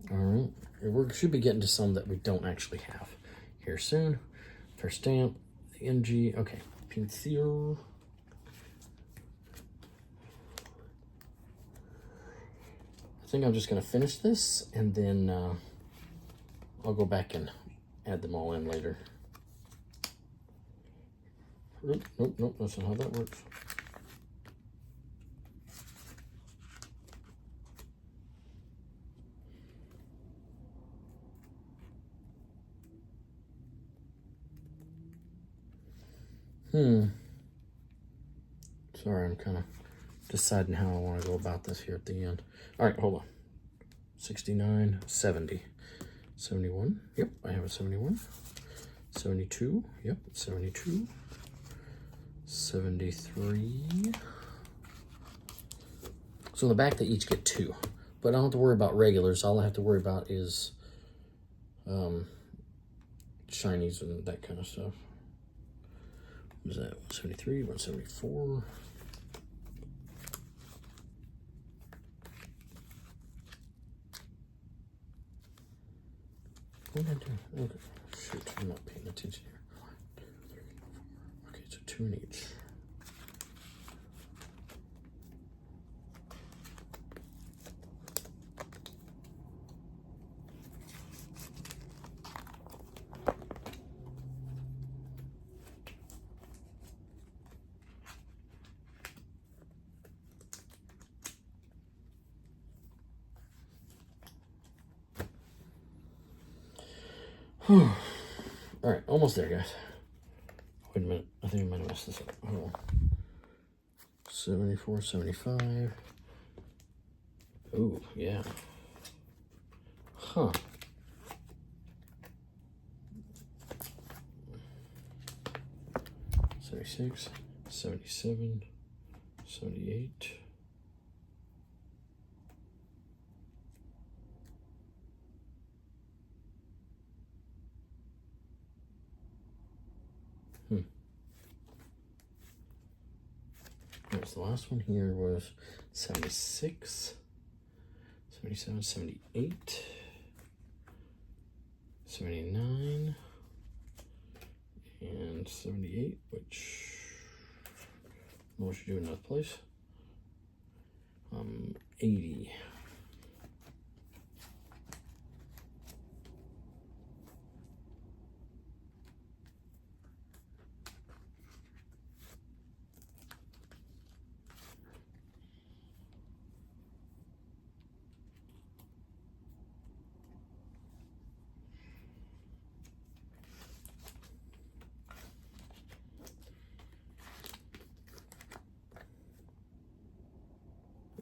all right, we should be getting to some that we don't actually have here soon. First stamp, the NG. Okay, pincel. I think I'm just gonna finish this and then I'll go back and add them all in later. Nope, that's not how that works. Sorry, I'm kind of deciding how I want to go about this here at the end. All right, hold on. 69, 70, 71. Yep, I have a 71. 72. Yep, 72. 73. So in the back, they each get 2. But I don't have to worry about regulars. All I have to worry about is shinies and that kind of stuff. What was that? 173, 174. What did I do? Okay. Shoot, I'm not paying attention here. 1, 2, 3, 4. Okay, so 2 in each. All right, almost there, guys. Wait a minute. I think I might have messed this up. Hold on. 74, 75. Ooh, yeah. Huh. 76, 77, 78. The last one here was 76, 77, 78, 79, and 78, which I don't know what you do in that place. 80.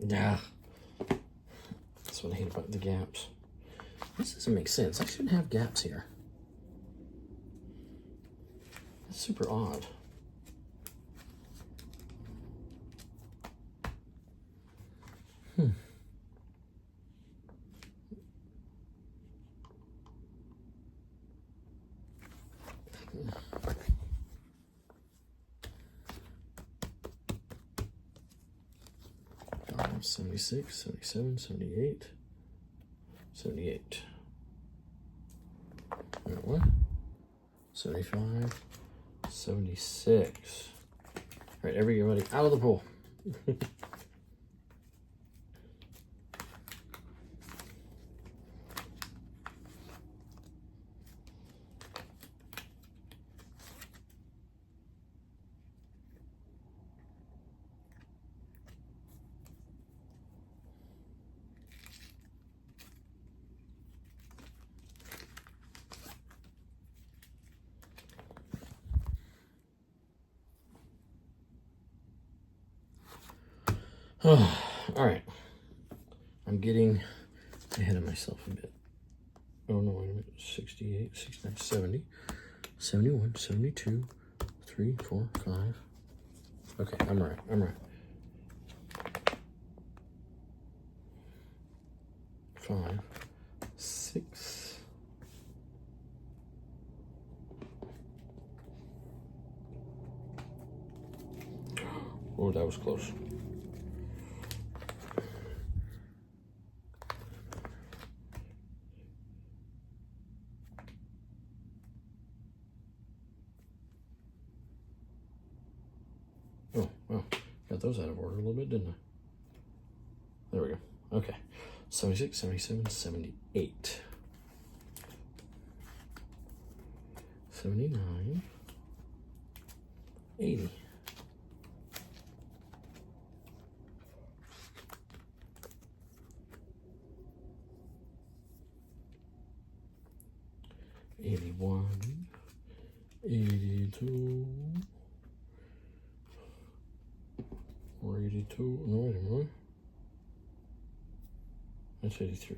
Yeah, that's what I hate about the gaps. This doesn't make sense. I shouldn't have gaps here. That's super odd. Hmm. Oh, 76, 77, 78, 78. What? 75, 76. All right, everybody out of the pool. All right. I'm getting ahead of myself a bit. Oh, no, wait a minute. 68, 69, 70, 71, 72, 3, 4, 5. Okay, I'm right. 5, 6. Oh, that was close. Oh, wow. Got those out of order a little bit, didn't I? There we go. Okay. 76, 77, 78. 79. 80. 81. 82. Or 82. No, wait a minute. That's 83.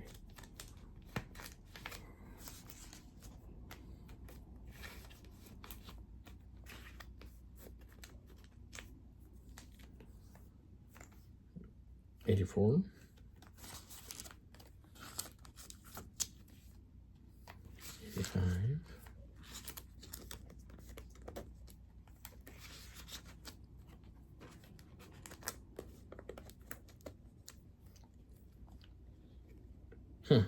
$84. 85. Hmm.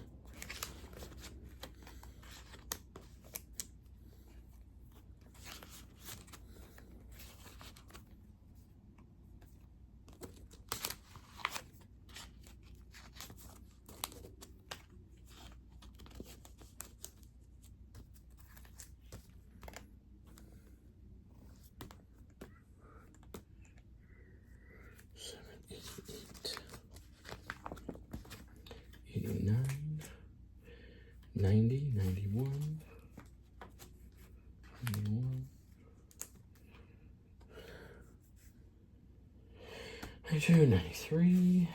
$788. 89. 90. 91. 91. 92. 93.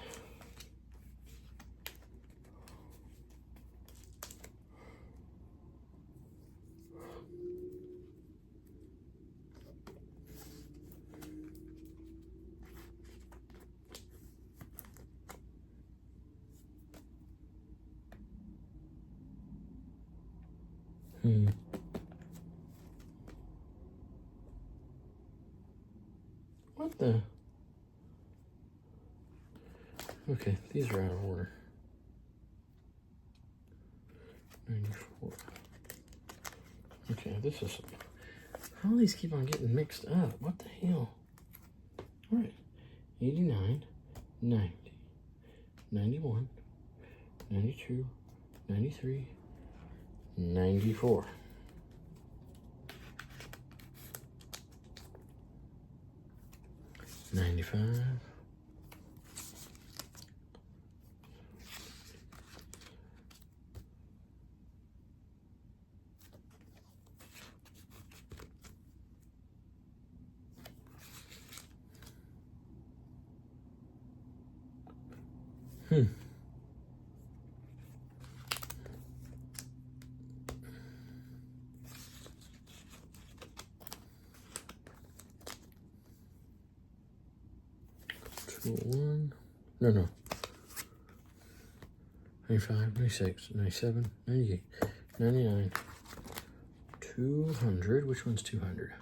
What the? Okay, these are out of order. 94. Okay, this is... How do these keep on getting mixed up? What the hell? All right. 89, 90, 91, 92, 93, 94. 95. Hmm. One. No. 95, 96, 97, 98, 99, 200. Which one's 200?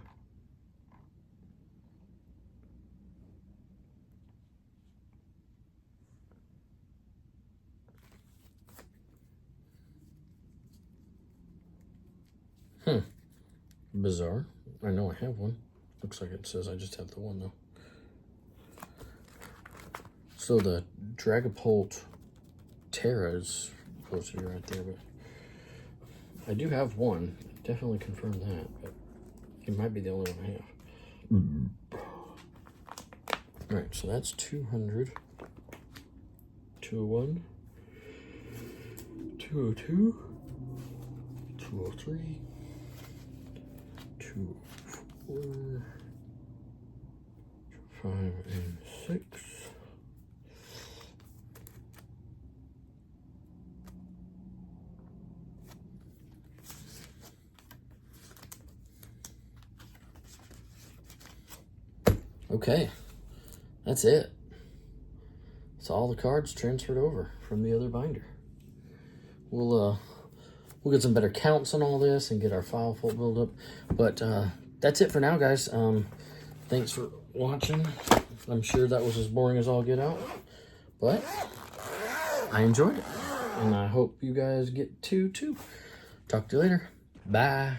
Bizarre. I know I have one. Looks like it says I just have the one though. So the Dragapult Terra is supposed to be right there, but I do have one. Definitely confirm that, but it might be the only one I have. All right, so that's 200, 201, 202, 203, 204, 5 and 6, Okay, that's it. So all the cards transferred over from the other binder. We'll get some better counts on all this and get our file full build up. But that's it for now, guys. Thanks for watching. I'm sure that was as boring as all get out, but I enjoyed it, and I hope you guys get to too. Talk to you later. Bye.